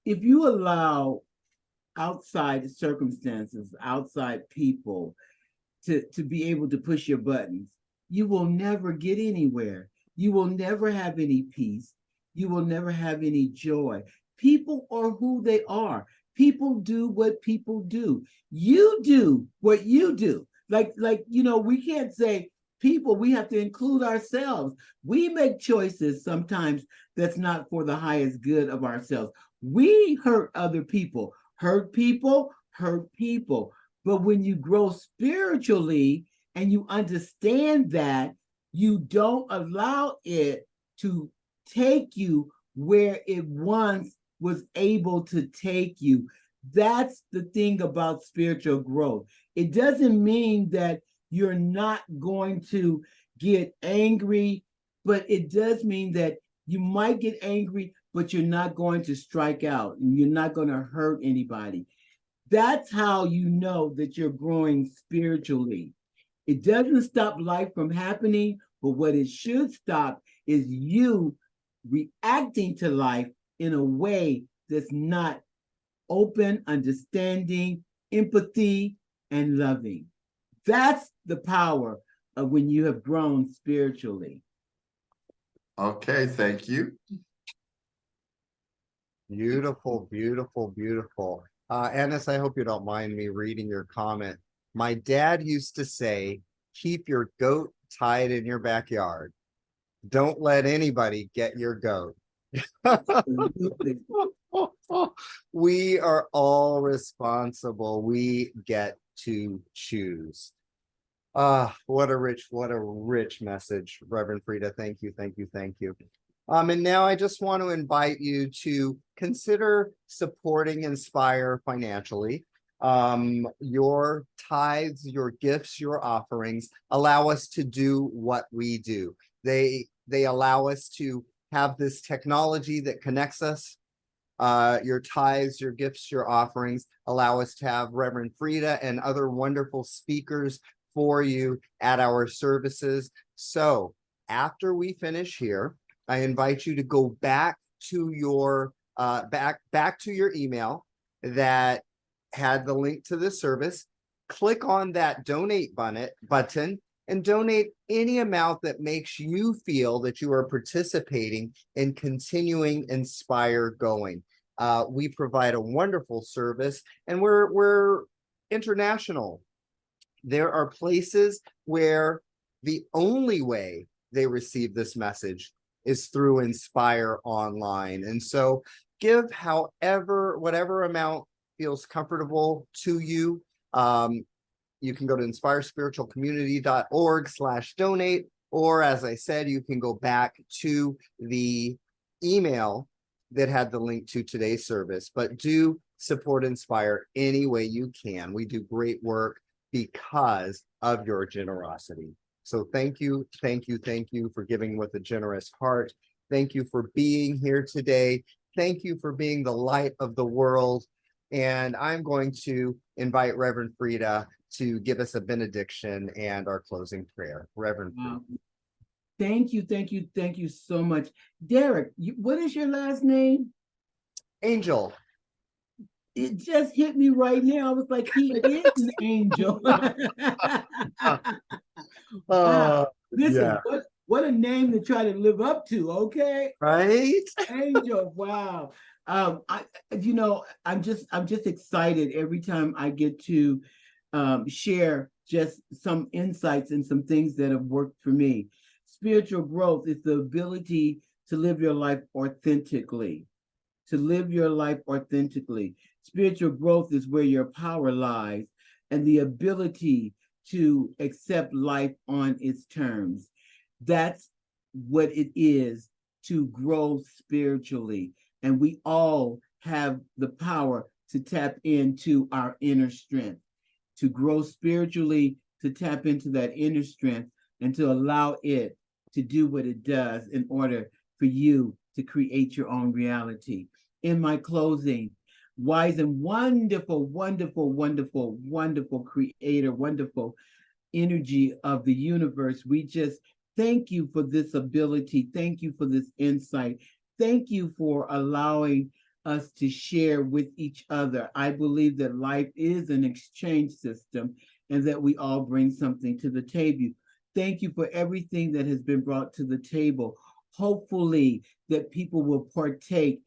you allow outside circumstances, outside people to be able to push your buttons, you will never get anywhere. You will never have any peace. You will never have any joy. People are who they are. People do what people do. You do what you do. Like, we can't say people, we have to include ourselves. We make choices sometimes that's not for the highest good of ourselves. We hurt other people. Hurt people, hurt people. But when you grow spiritually and you understand that, you don't allow it to take you where it once was able to take you. That's the thing about spiritual growth. It doesn't mean that you're not going to get angry, but it does mean that you might get angry, but you're not going to strike out and you're not going to hurt anybody. That's how you know that you're growing spiritually. It doesn't stop life from happening, but what it should stop is you reacting to life in a way that's not open, understanding, empathy, and loving. That's the power of when you have grown spiritually. Okay, thank you. Beautiful, beautiful, beautiful. Annis, I hope you don't mind me reading your comment. My dad used to say, keep your goat tied in your backyard. Don't let anybody get your goat. Absolutely. We are all responsible. We get to choose. What a rich message, Reverend Frida. Thank you, thank you, thank you. And now I just want to invite you to consider supporting Inspire financially. Your tithes, your gifts, your offerings allow us to do what we do. They allow us to have this technology that connects us. Your tithes, your gifts, your offerings allow us to have Reverend Frida and other wonderful speakers for you at our services. So after we finish here, I invite you to go back to your back to your email that had the link to the service. Click on that donate button and donate any amount that makes you feel that you are participating in continuing Inspire going. We provide a wonderful service, and we're international. There are places where the only way they receive this message is through Inspire Online. And so give whatever amount feels comfortable to you. You can go to inspirespiritualcommunity.org/donate, or as I said, you can go back to the email that had the link to today's service, but do support Inspire any way you can. We do great work because of your generosity. So thank you, thank you, thank you for giving with a generous heart. Thank you for being here today. Thank you for being the light of the world. And I'm going to invite Reverend Frida to give us a benediction and our closing prayer. Reverend Frida. Thank you, thank you, thank you so much. Derek, what is your last name? Angel. It just hit me right now. I was like, he is an angel. Wow. Listen, yeah. what a name to try to live up to, okay? Right? Angel, wow. I'm just excited every time I get to share just some insights and some things that have worked for me. Spiritual growth is the ability to live your life authentically. To live your life authentically. Spiritual growth is where your power lies and the ability to accept life on its terms. That's what it is to grow spiritually. And we all have the power to tap into our inner strength, to grow spiritually, to tap into that inner strength and to allow it to do what it does in order for you to create your own reality. In my closing, wise and wonderful, wonderful, wonderful, wonderful creator, wonderful energy of the universe, we just thank you for this ability. Thank you for this insight. Thank you for allowing us to share with each other. I believe that life is an exchange system and that we all bring something to the table. Thank you for everything that has been brought to the table. Hopefully that people will partake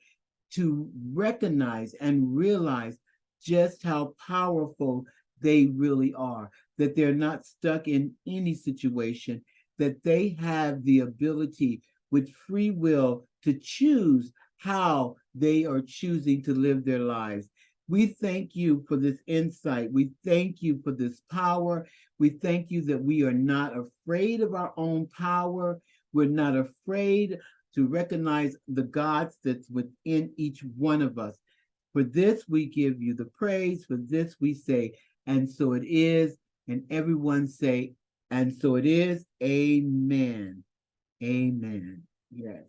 to recognize and realize just how powerful they really are, that they're not stuck in any situation, that they have the ability with free will to choose how they are choosing to live their lives. We thank you for this insight. We thank you for this power. We thank you that we are not afraid of our own power. We're not afraid to recognize the gods that's within each one of us. For this we give you the praise, for this we say, and so it is, and everyone say, and so it is, amen. Amen. Yes.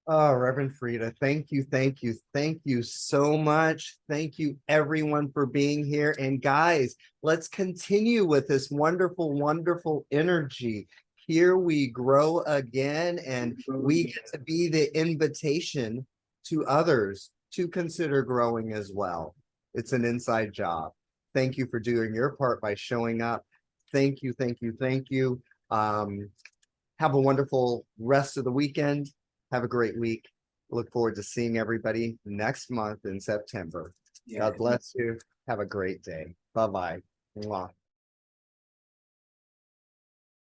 Oh, Reverend Frida, thank you, thank you, thank you so much. Thank you everyone for being here. And guys, let's continue with this wonderful, wonderful energy. Here we grow again, and we get to be the invitation to others to consider growing as well. It's an inside job. Thank you for doing your part by showing up. Thank you, thank you, thank you. Have a wonderful rest of the weekend. Have a great week. Look forward to seeing everybody next month in September. God bless you. Have a great day. Bye-bye. Mwah.